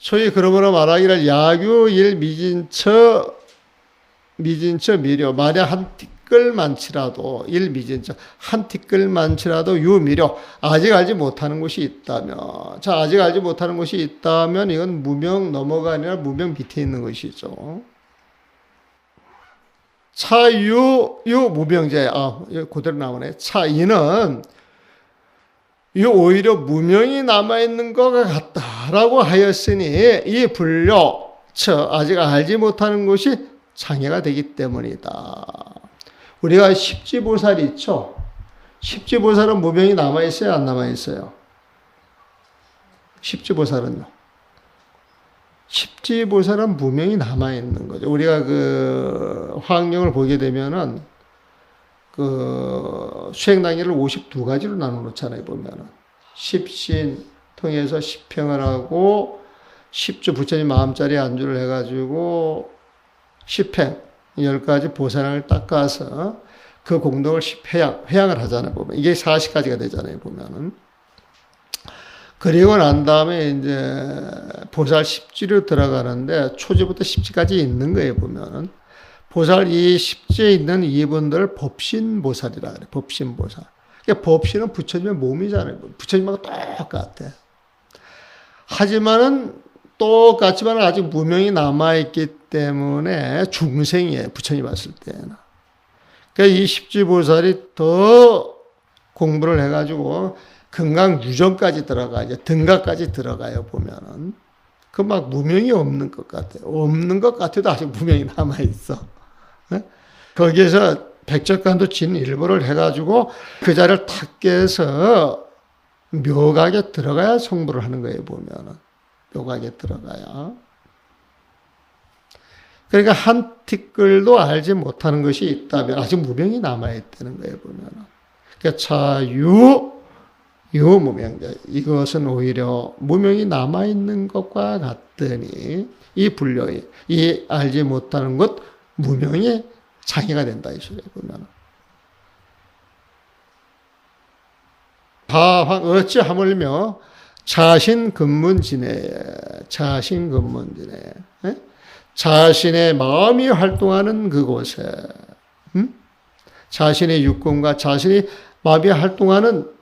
소위 그러므로 말하기를 야규일 미진처 미료 만약 한 티끌만치라도 일 미진처 한 티끌만치라도 유미료 아직 알지 못하는 것이 있다면 자 아직 알지 못하는 것이 있다면 이건 무명 넘어가 아니라 무명 밑에 있는 것이죠. 차유 무명제 그대로 나오네. 차이는 오히려 무명이 남아있는 것 같다라고 하였으니 이 불료 아직 알지 못하는 것이 장애가 되기 때문이다. 우리가 십지보살 있죠? 십지보살은 무명이 남아있어요? 안 남아있어요? 십지보살은요? 십지보살은 무명이 남아있는 거죠. 우리가 그 화학령을 보게 되면은 그 수행단계를 52가지로 나눠 놓잖아요, 보면은. 십신 통해서 십평을 하고, 십주 부처님 마음자리에 안주를 해가지고, 십행, 10가지 보살을 닦아서 그 공덕을 회양을 하잖아요, 보면. 이게 40가지가 되잖아요, 보면은. 그리고 난 다음에 이제 보살 십지로 들어가는데 초지부터 십지까지 있는 거예요, 보면은. 보살 이 십지에 있는 이분들을 법신보살이라 그래, 법신보살. 그러니까 법신은 부처님의 몸이잖아요. 부처님하고 똑같아. 하지만은 똑같지만 아직 무명이 남아있기 때문에 중생이에요, 부처님 봤을 때는. 그러니까 이 십지보살이 더 공부를 해가지고 금강유정까지 들어가요. 등가까지 들어가요, 보면은. 그 막 무명이 없는 것 같아요. 없는 것 같아도 아직 무명이 남아있어. 거기에서 백적간도 진 일부를 해가지고 그 자리를 탁 깨서 묘각에 들어가야 성불을 하는 거예요, 보면은. 묘각에 들어가야. 그러니까 한 티끌도 알지 못하는 것이 있다면 아직 무명이 남아있다는 거예요, 보면은. 그러니까 유무명자. 이것은 오히려 무명이 남아있는 것과 같더니 이 불교의 이 알지 못하는 것 무명이 장애가 된다 이 소리에 보면. 어찌 하물며 자신근문진에 자신의 마음이 활동하는 그곳에 자신의 육군과 자신이 마음이 활동하는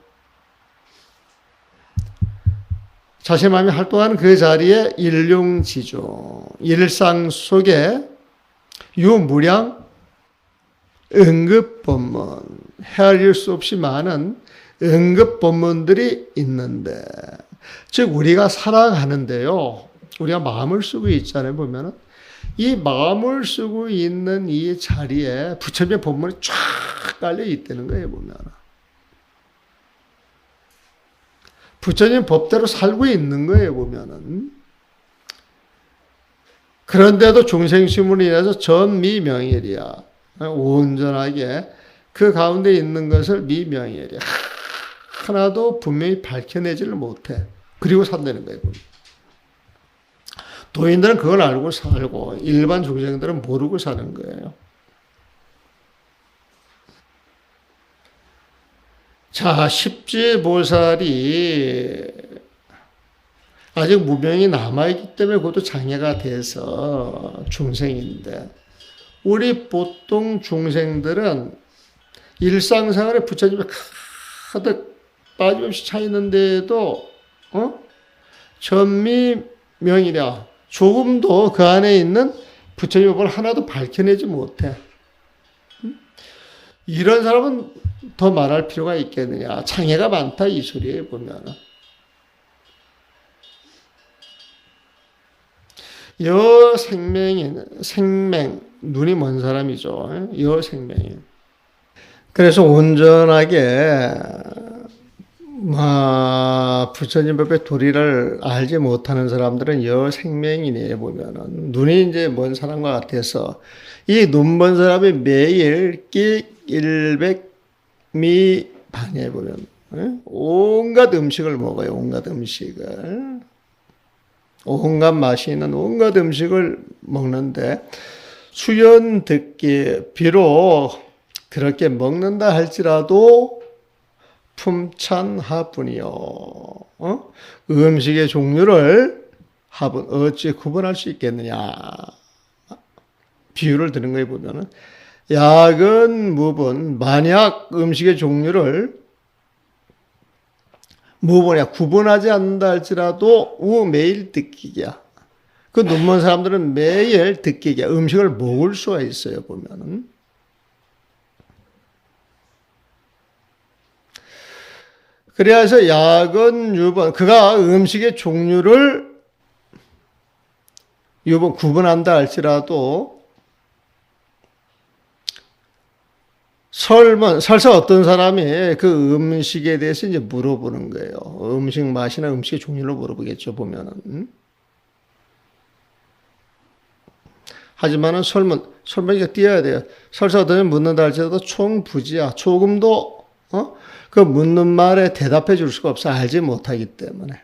자신의 마음이 활동하는 그 자리에 일용지조, 일상 속에 유무량 응급법문, 헤아릴 수 없이 많은 응급법문들이 있는데, 즉 우리가 살아가는데요, 우리가 마음을 쓰고 있잖아요, 보면은. 이 마음을 쓰고 있는 이 자리에 부처님의 법문이 쫙 깔려 있다는 거예요, 보면은. 부처님 법대로 살고 있는 거예요, 보면은. 그런데도 중생심으로 인해서 전미명일이야. 온전하게 그 가운데 있는 것을 미명일이야. 하나도 분명히 밝혀내지를 못해. 그리고 산다는 거예요, 보면. 도인들은 그걸 알고 살고 일반 중생들은 모르고 사는 거예요. 자, 십지보살이 아직 무명이 남아있기 때문에 그것도 장애가 돼서 중생인데, 우리 보통 중생들은 일상생활에 부처님이 가득 빠짐없이 차 있는데도 전미명이랴 조금도 그 안에 있는 부처님의 법을 하나도 밝혀내지 못해. 이런 사람은 더 말할 필요가 있겠느냐. 장애가 많다 이 소리에 보면. 생명, 눈이 먼 사람이죠. 생명인. 그래서 온전하게 부처님 법의 도리를 알지 못하는 사람들은 생명인이에요, 보면은. 눈이 이제 먼 사람과 같아서 이 눈 먼 사람이 매일 일백미 방에 보면 온갖 음식을 먹어요. 온갖 음식을. 온갖 맛이 있는 온갖 음식을 먹는데 수연 듣기 비록 그렇게 먹는다 할지라도 품찬하뿐이요. 음식의 종류를 합은 어찌 구분할 수 있겠느냐. 비유를 드는 거에 보면은 약은 무분, 만약 음식의 종류를 무분이야 구분하지 않는다 할지라도 매일 듣기야. 그 눈먼 사람들은 매일 듣기야. 음식을 먹을 수가 있어요, 보면은. 그래서 약은 유분, 그가 음식의 종류를 유분 구분한다 할지라도 설사 어떤 사람이 그 음식에 대해서 이제 물어보는 거예요. 음식 맛이나 음식의 종류를 물어보겠죠, 보면은. 하지만은 설문이 띄어야 돼요. 설사 어떤 사람이 묻는다 할지라도 총부지야. 조금도, 그 묻는 말에 대답해 줄 수가 없어. 알지 못하기 때문에.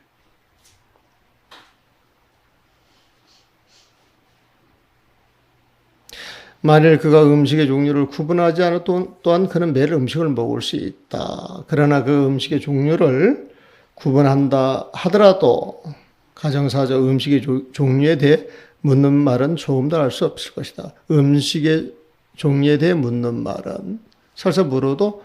만일 그가 음식의 종류를 구분하지 않아 또한 그는 매일 음식을 먹을 수 있다. 그러나 그 음식의 종류를 구분한다 하더라도 가정사적 음식의 종류에 대해 묻는 말은 조금도 알 수 없을 것이다. 음식의 종류에 대해 묻는 말은 설사 물어도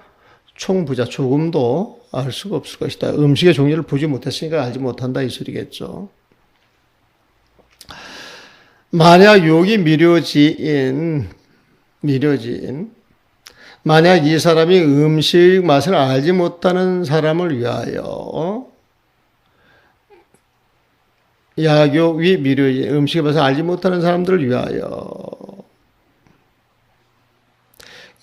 총부자 조금도 알 수가 없을 것이다. 음식의 종류를 보지 못했으니까 알지 못한다 이 소리겠죠. 만약 욕이 미료지인 만약 이 사람이 음식 맛을 알지 못하는 사람을 위하여 약욕이 미료지인 음식의 맛을 알지 못하는 사람들을 위하여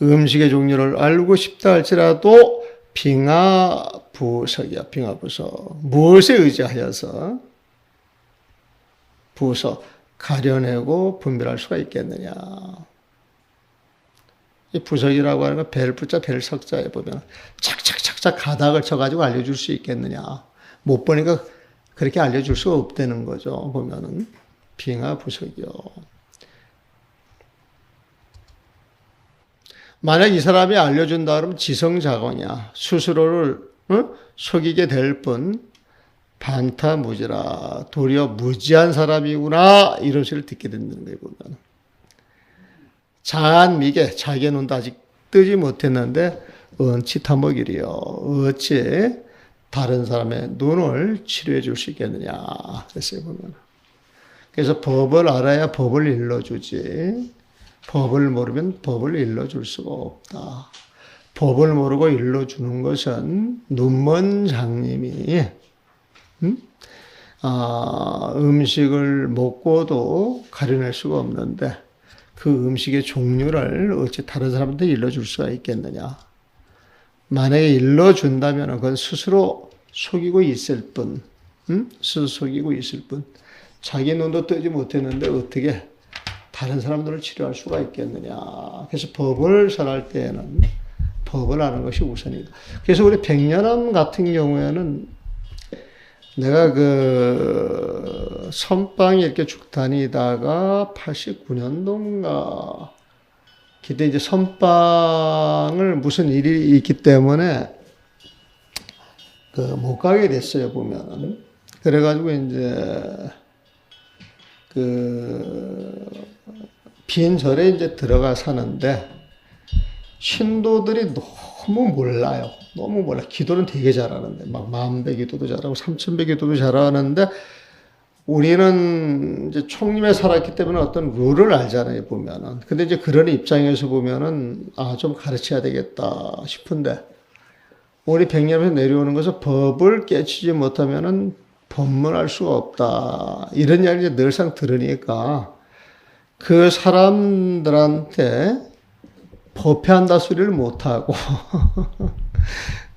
음식의 종류를 알고 싶다 할지라도 빙하부석이야. 빙하부석. 무엇에 의지하여서 부석 가려내고 분별할 수가 있겠느냐. 이 부석이라고 하는 건 벨부자 벨석자에 보면 착착착착 가닥을 쳐가지고 알려줄 수 있겠느냐. 못 보니까 그렇게 알려줄 수가 없다는 거죠. 보면은 빙하부석이요. 만약 이 사람이 알려준다 그러면 지성자거냐. 스스로를 속이게 될 뿐 반타무지라 도리어 무지한 사람이구나 이런 소리를 듣게 된다는 거예요. 보면 잔미개 자기의 눈도 아직 뜨지 못했는데 언치타먹이리요. 어찌 다른 사람의 눈을 치료해 줄 수 있겠느냐 그랬어요. 보면 그래서 법을 알아야 법을 일러주지 법을 모르면 법을 일러줄 수가 없다. 법을 모르고 일러주는 것은 눈먼 장님이 음식을 먹고도 가려낼 수가 없는데 그 음식의 종류를 어찌 다른 사람한테 일러줄 수가 있겠느냐. 만약에 일러준다면 그건 스스로 속이고 있을 뿐, 스스로 속이고 있을 뿐, 자기 눈도 뜨지 못했는데 어떻게 다른 사람들을 치료할 수가 있겠느냐. 그래서 법을 설할 때에는 법을 아는 것이 우선이다. 그래서 우리 백년암 같은 경우에는 내가 그 선방에 이렇게 쭉 다니다가 89년도인가 그때 이제 선방을 무슨 일이 있기 때문에 그 못 가게 됐어요. 보면은 그래가지고 이제 그 빈절에 이제 들어가 사는데 신도들이 너무 몰라요. 너무 몰라. 기도는 되게 잘하는데 막 10,000배 기도도 잘하고 3,000배 기도도 잘하는데 우리는 이제 총림에 살았기 때문에 어떤 룰을 알잖아요. 보면은. 근데 이제 그런 입장에서 보면은 좀 가르쳐야 되겠다 싶은데 우리 백년에서 내려오는 것은 법을 깨치지 못하면은 법문할 수가 없다. 이런 이야기를 늘상 들으니까 그 사람들한테 법회한다 소리를 못하고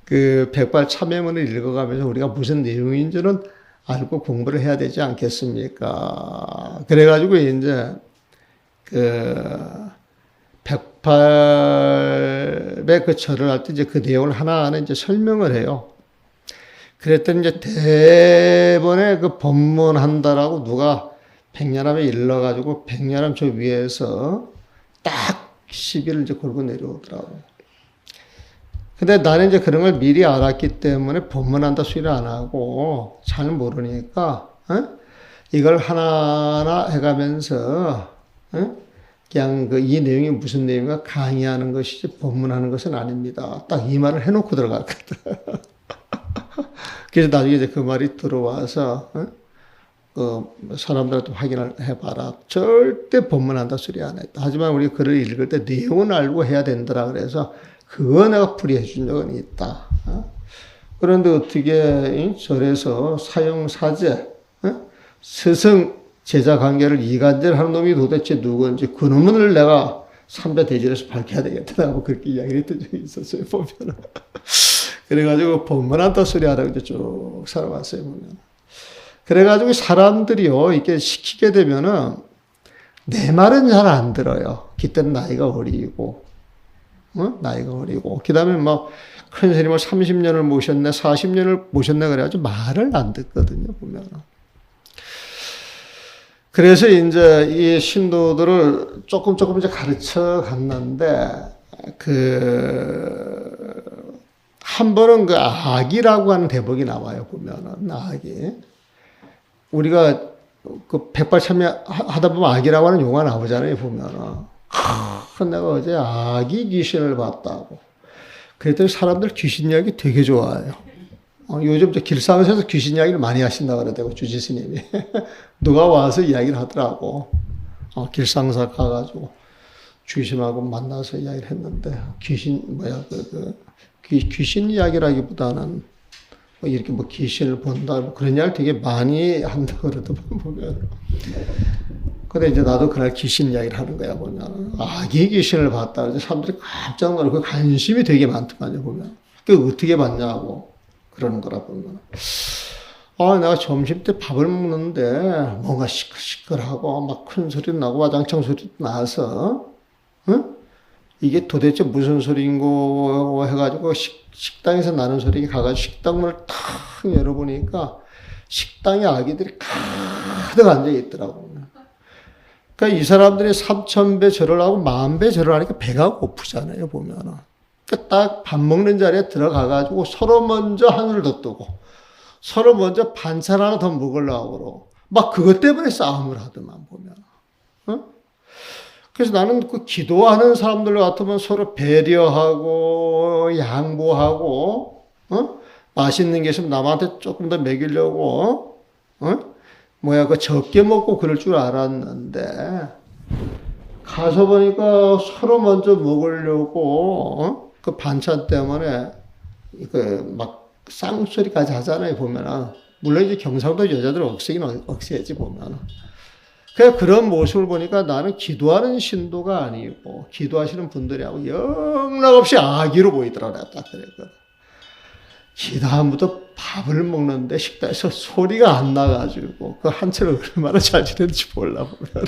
그 백발 참회문을 읽어가면서 우리가 무슨 내용인지는 알고 공부를 해야 되지 않겠습니까? 그래가지고 이제 그 백팔의 그 절을 할 때 이제 그 내용을 하나하나 이제 설명을 해요. 그랬더니 이제 대번에 그 법문한다라고 누가 백년암에 일러가지고 백년암 저 위에서 딱 시비를 이제 걸고 내려오더라고. 근데 나는 이제 그런 걸 미리 알았기 때문에 법문한다 소리를 안 하고 잘 모르니까 이걸 하나하나 해가면서 그냥 이 내용이 무슨 내용인가 강의하는 것이지 법문하는 것은 아닙니다. 딱 이 말을 해놓고 들어갔거든. 그래서 나중에 이제 그 말이 들어와서 사람들한테 확인을 해봐라. 절대 법문한다 소리 안 했다. 하지만 우리가 글을 읽을 때 내용은 알고 해야 된다라 그래서 그거 내가 풀이해 준 적은 있다. 그런데 어떻게 절에서 사형사제, 스승 제자 관계를 이간질하는 놈이 도대체 누구인지 그 놈을 내가 삼자대질에서 밝혀야 되겠다고 그렇게 이야기를 했던 적이 있었어요. 보면은. 그래가지고 법문한다 소리 하라고 이제 쭉 살아왔어요. 보면. 그래가지고 사람들이요 이렇게 시키게 되면은 내 말은 잘 안 들어요. 그때는 나이가 어리고, 나이가 어리고. 그 다음에 막 큰 스님을 30년을 모셨네, 40년을 모셨네 그래가지고 말을 안 듣거든요. 보면은. 그래서 이제 이 신도들을 조금 이제 가르쳐 갔는데, 한 번은 그 악이라고 하는 대목이 나와요, 보면은. 악이. 우리가 그 백발참여 하다 보면 악이라고 하는 용어가 나오잖아요, 보면은. 내가 어제 악이 귀신을 봤다고. 그랬더니 사람들 귀신 이야기 되게 좋아해요. 요즘 저 길상에서 귀신 이야기를 많이 하신다고 그러더라고, 주지스님이. 누가 와서 이야기를 하더라고. 길상사 가가지고 주심하고 만나서 이야기를 했는데, 귀신 이야기라기보다는 이렇게 뭐 귀신을 본다, 그런 이야기를 되게 많이 한다고 그러더만, 보면. 근데 이제 나도 그날 귀신 이야기를 하는 거야, 보면. 악이 귀신을 봤다. 그래서 사람들이 깜짝 놀라고 관심이 되게 많더만요, 보면. 그 어떻게 봤냐고 그러는 거라 보면. 내가 점심 때 밥을 먹는데 뭔가 시끌시끌하고 막 큰 소리 나고 와장창 소리 나서, 이게 도대체 무슨 소리인고 해가지고 식당에서 나는 소리가 가가지고 식당문을 탁 열어보니까 식당에 아기들이 가득 앉아있더라고. 그러니까 이 사람들이 3,000배 절을 하고 10,000배 절을 하니까 배가 고프잖아요, 보면은. 그러니까 딱 밥 먹는 자리에 들어가가지고 서로 먼저 하늘을 더 뜨고 서로 먼저 반찬 하나 더 먹으려고 그러고 막 그것 때문에 싸움을 하더만, 보면. 그래서 나는 그 기도하는 사람들 같으면 서로 배려하고 양보하고 맛있는 게 있으면 남한테 조금 더 먹이려고 그 적게 먹고 그럴 줄 알았는데 가서 보니까 서로 먼저 먹으려고 그 반찬 때문에 막 쌍소리까지 하잖아요, 보면은. 물론 이제 경상도 여자들 억세긴 억세지, 보면은. 그런 모습을 보니까 나는 기도하는 신도가 아니고 기도하시는 분들이하고 영락없이 악의로 보이더라. 내가 딱 그랬거든. 기도하면부터 밥을 먹는데 식당에서 소리가 안 나가지고 그 한철을 얼마나 잘 지냈는지 몰라, 보면.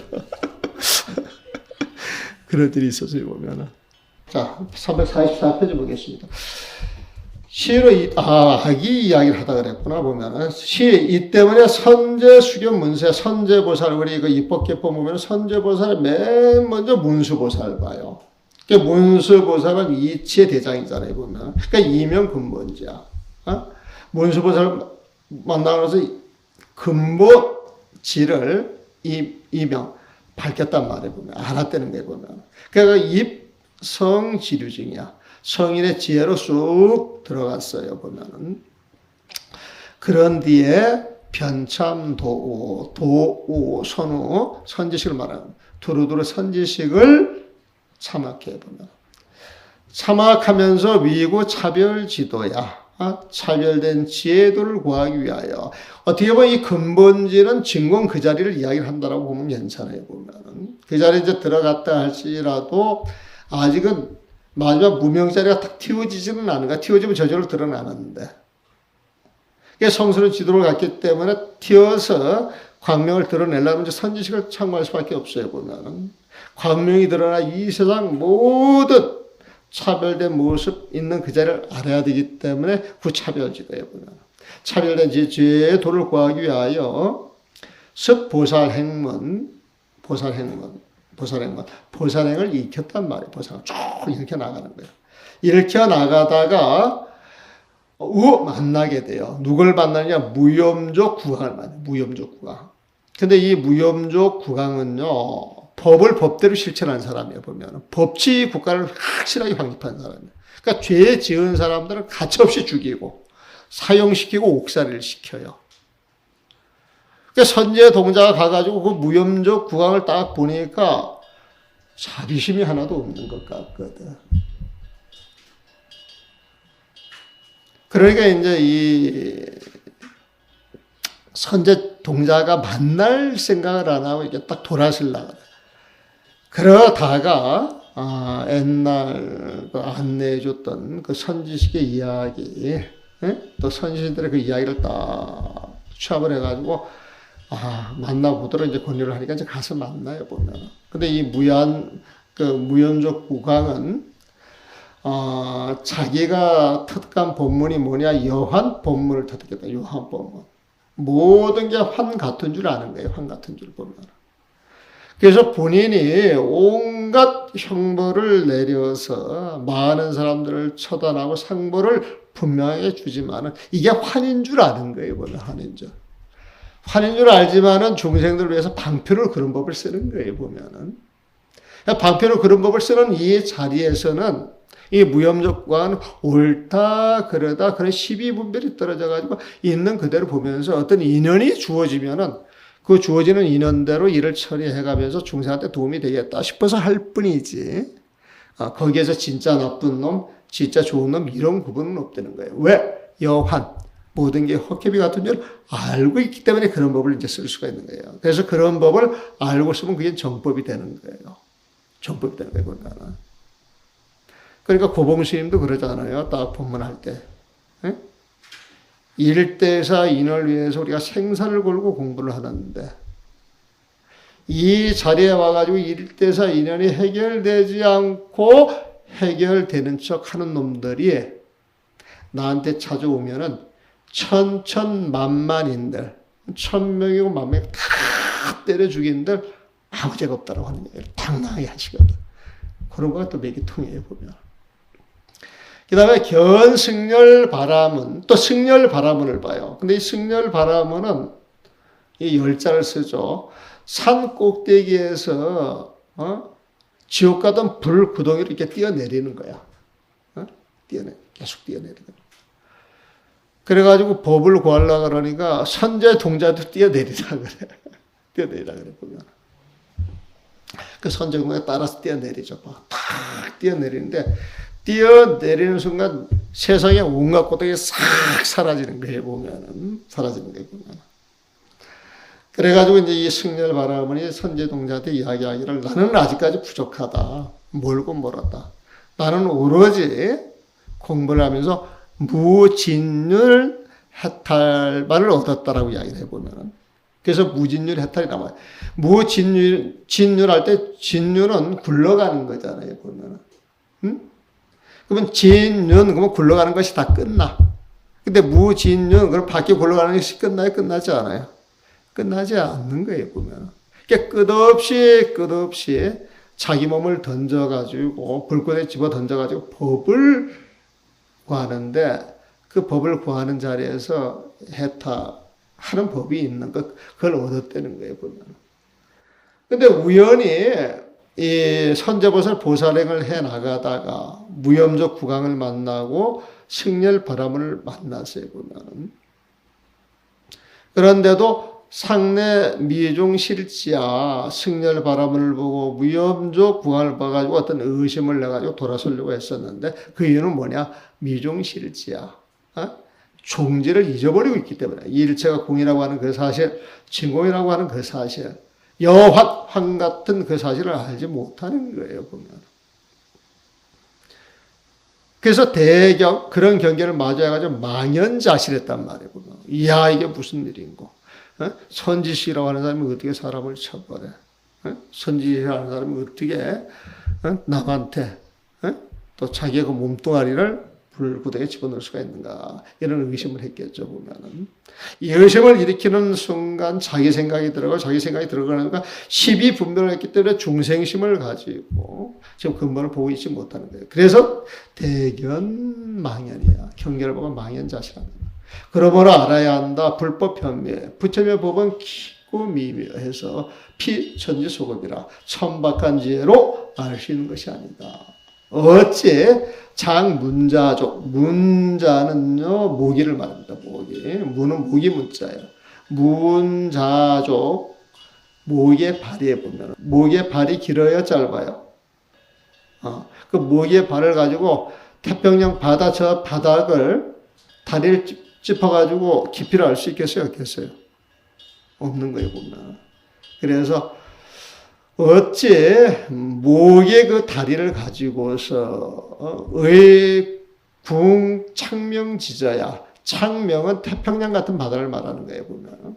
그런 일이 있었어요, 보면은. 자, 344페이지 보겠습니다. 시로 악이 이야기를 하다 그랬구나, 보면은. 이 때문에 선제, 수견, 문세, 선제보살, 우리 그 입법개법 보면 선제보살을 맨 먼저 문수보살 봐요. 그러니까 문수보살은 이치의 대장이잖아요, 보면. 그러니까 이명 근본지야. 문수보살 만나면서 근본지를 이명 밝혔단 말이에요, 보면. 알았다는 거예요, 보면. 그러니까 입성지류증이야. 성인의 지혜로 쑥 들어갔어요, 보면은. 그런 뒤에 변참, 도우, 선우, 선지식을 말하는, 두루두루 선지식을 참학해, 보면. 참학하면서 위고 차별 지도야. 차별된 지혜도를 구하기 위하여. 어떻게 보면 이 근본지는 진공 그 자리를 이야기를 한다라고 보면 괜찮아요, 보면은. 그 자리에 이제 들어갔다 할지라도 아직은 마지막 무명자리가 딱 틔워지지는 않은가. 틔워지면 저절로 드러나는데. 성스러운 지도를 갔기 때문에 튀어서 광명을 드러내려면 이제 선지식을 참고할 수밖에 없어요, 보면은. 광명이 드러나 이 세상 모든 차별된 모습 있는 그 자리를 알아야 되기 때문에 구차별지도에 보면. 차별된 지혜의 도를 구하기 위하여 습보살행문, 보살행을 익혔단 말이에요. 보살을 쭉 일으켜 나가는 거예요. 일으켜 나가다가 만나게 돼요. 누굴 만나느냐? 무염족 구강을 만나요. 무염족 구강. 근데 이 무염족 국왕은요, 법을 법대로 실천한 사람이에요, 보면. 법치 국가를 확실하게 확립한 사람이에요. 그러니까 죄 지은 사람들은 가차없이 죽이고, 사형시키고 옥살이를 시켜요. 그러니까 선제 동자가 가가지고 그 무염족 국왕을 딱 보니까 자비심이 하나도 없는 것 같거든. 그러니까 이제 이 선제 동자가 만날 생각을 안 하고 이렇게 딱 돌아서려고 그래. 그러다가 옛날 그 안내해줬던 그 선지식의 이야기, 또 선지식들의 그 이야기를 딱 취합을 해가지고 만나보도록 이제 권유를 하니까 이제 가서 만나요, 보면. 근데 이 무연족 국왕은 자기가 터득한 법문이 뭐냐, 여환 법문을 터득했다. 여환 법문. 모든 게 환 같은 줄 아는 거예요. 환 같은 줄 보면. 그래서 본인이 온갖 형벌을 내려서 많은 사람들을 처단하고 상벌을 분명하게 주지만은 이게 환인 줄 아는 거예요. 보면 환인 줄. 환인 줄 알지만은 중생들을 위해서 방편으로 그런 법을 쓰는 거예요. 보면은. 방편으로 그런 법을 쓰는 이 자리에서는 이 무염족과는 옳다 그러다 그런 시비분별이 떨어져가지고 있는 그대로 보면서 어떤 인연이 주어지면은 그 주어지는 인연대로 일을 처리해가면서 중생한테 도움이 되겠다 싶어서 할 뿐이지. 거기에서 진짜 나쁜 놈, 진짜 좋은 놈 이런 구분은 없다는 거예요. 왜? 여환. 모든 게 헛개비 같은 줄 알고 있기 때문에 그런 법을 이제 쓸 수가 있는 거예요. 그래서 그런 법을 알고 쓰면 그게 정법이 되는 거예요. 정법이 되는 거예요. 그러니까 고봉스님도 그러잖아요. 딱 법문할 때. 일대사 인을 위해서 우리가 생사를 걸고 공부를 하는데 이 자리에 와가지고 일대사 인연이 해결되지 않고 해결되는 척 하는 놈들이 나한테 찾아오면은 천천만만인들, 1000명이고 10,000명 다 때려 죽인들 아무 죄가 없다라고 하는 얘기를 당당하게 하시거든. 그런 거가 또 매기통이에요, 보면. 그 다음에 견승렬바라문, 또 승렬바라문을 봐요. 근데 이 승렬바라문은 이 열자를 쓰죠. 산 꼭대기에서, 지옥 가던 불 구덩이를 이렇게 뛰어내리는 거야. 계속 뛰어내리는 거야. 그래가지고 법을 구하려고 그러니까 선제 동자도 뛰어내리라 그래. 뛰어내리라 그래, 보면. 그 선제 동자에 따라서 뛰어내리죠. 탁 뛰어내리는데, 뛰어내리는 순간 세상에 온갖 고통이 싹 사라지는 거예요, 보면은. 사라지는 거예요, 보면. 그래가지고 이제 이 승렬바라문이 선제동자한테 이야기하기를 나는 아직까지 부족하다. 멀고 멀었다. 나는 오로지 공부를 하면서 무진율 해탈만을 얻었다라고 이야기를 해보면은. 그래서 무진율 해탈이 나와요. 진율 할 때 진율은 굴러가는 거잖아요, 보면은. 그러면 진윤, 그러면 굴러가는 것이 다 끝나. 근데 무진윤, 그럼 밖에 굴러가는 것이 끝나요? 끝나지 않아요? 끝나지 않는 거예요, 보면. 그러니까 끝없이 자기 몸을 던져가지고, 불꽃에 집어 던져가지고 법을 구하는데, 그 법을 구하는 자리에서 해탈하는 법이 있는 것, 그걸 얻었다는 거예요, 보면. 근데 우연히 이 선제보살 보살행을 해 나가다가 무염족 국왕을 만나고 승렬바라문을 만났어요, 보면. 그런데도 상내 미중실지야 승렬바라문을 보고 무염족 국왕을 봐가지고 어떤 의심을 내가지고 돌아서려고 했었는데 그 이유는 뭐냐? 미중실지야. 종지를 잊어버리고 있기 때문에. 일체가 공이라고 하는 그 사실, 진공이라고 하는 그 사실, 여환 같은 그 사실을 알지 못하는 거예요, 보면. 그래서 그런 경계를 마주해가지고 망연자실했단 말이에요, 보면. 이야, 이게 무슨 일인고. 선지식이라고 하는 사람이 어떻게 사람을 쳐버려. 선지식이라고 하는 사람이 어떻게 남한테 또 자기의 그 몸뚱아리를 불구덩이에 집어넣을 수가 있는가. 이런 의심을 했겠죠, 보면은. 이 의심을 일으키는 순간 자기 생각이 들어가니까 시비 분별을 했기 때문에 중생심을 가지고 지금 근본을 보고 있지 못하는 거예요. 그래서 대견망연이야. 경계를 보고 망연자실하는 거예요. 그러므로 알아야 한다. 불법 편매. 부처님의 법은 깊고 깊고 미묘해서 피천지소급이라 천박한 지혜로 알 수 있는 것이 아니다. 어째 장문자족, 문자는요 모기를 말합니다. 모기, 문은 모기 문자예요. 문자족, 모기의 발에 보면 모기의 발이 길어요, 짧아요? 그 모기의 발을 가지고 태평양 바다 저 바닥을 다리를 짚어가지고 깊이를 알 수 있겠어요, 없겠어요? 없는 거예요, 보면. 그래서 어째 모기의 그 다리를 가지고서 의궁 창명지자야. 창명은 태평양 같은 바다를 말하는 거예요, 보면.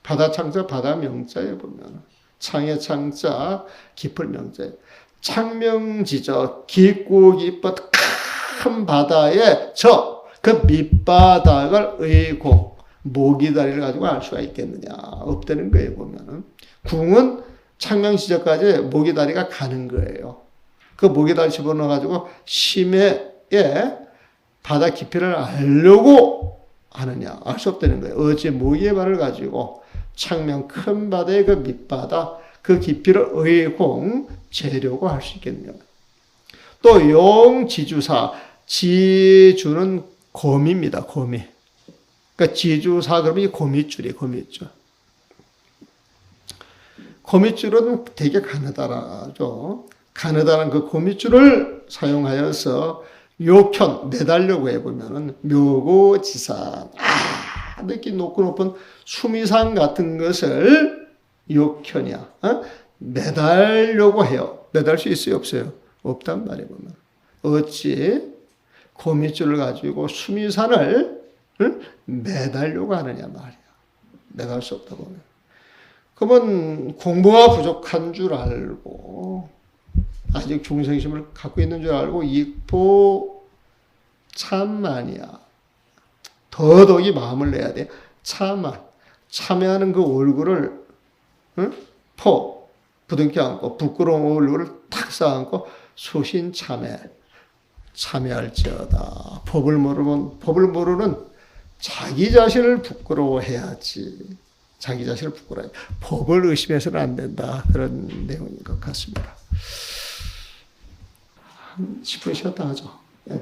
바다 창자, 바다 명자에 보면. 창의 창자, 깊을 명자에. 창명지저, 깊고 깊은 큰 바다에 그 밑바닥을 의궁, 모기다리를 가지고 알 수가 있겠느냐. 없다는 거예요, 보면. 궁은 창명 지저까지 모기다리가 가는 거예요. 그 모기다리 집어넣어가지고 심해에 바다 깊이를 알려고 하느냐. 알 수 없다는 거예요. 어째 모기의 발을 가지고 창명 큰 바다의 그 밑바다, 그 깊이를 의공 재려고 할 수 있겠느냐. 또 용지주사, 지주는 거미입니다. 거미. 그러니까 지주사 그러면 이 거미줄이에요. 거미줄. 거미줄은 되게 가느다라죠. 가느다란 그 거미줄을 사용하여서 요편 매달려고 해보면은 묘고지산, 이렇게 높은 수미산 같은 것을 요편이야. 매달려고 해요. 매달 수 있어요, 없어요? 없단 말이에요, 보면. 어찌 거미줄을 가지고 수미산을 매달려고 하느냐 말이야. 매달 수 없다 보면. 그러면 공부가 부족한 줄 알고 아직 중생심을 갖고 있는 줄 알고 익포 참만이야. 더더욱이 마음을 내야 돼. 참만. 참여하는 그 얼굴을 부둥켜 안고 부끄러운 얼굴을 탁 쌓아안고 소신 참회. 참여할지어다. 법을 모르는 자기 자신을 부끄러워해야지. 자기 자신을 부끄러워해. 법을 의심해서는 안 된다. 그런 내용인 것 같습니다. 10분 쉬었다 하죠. 네.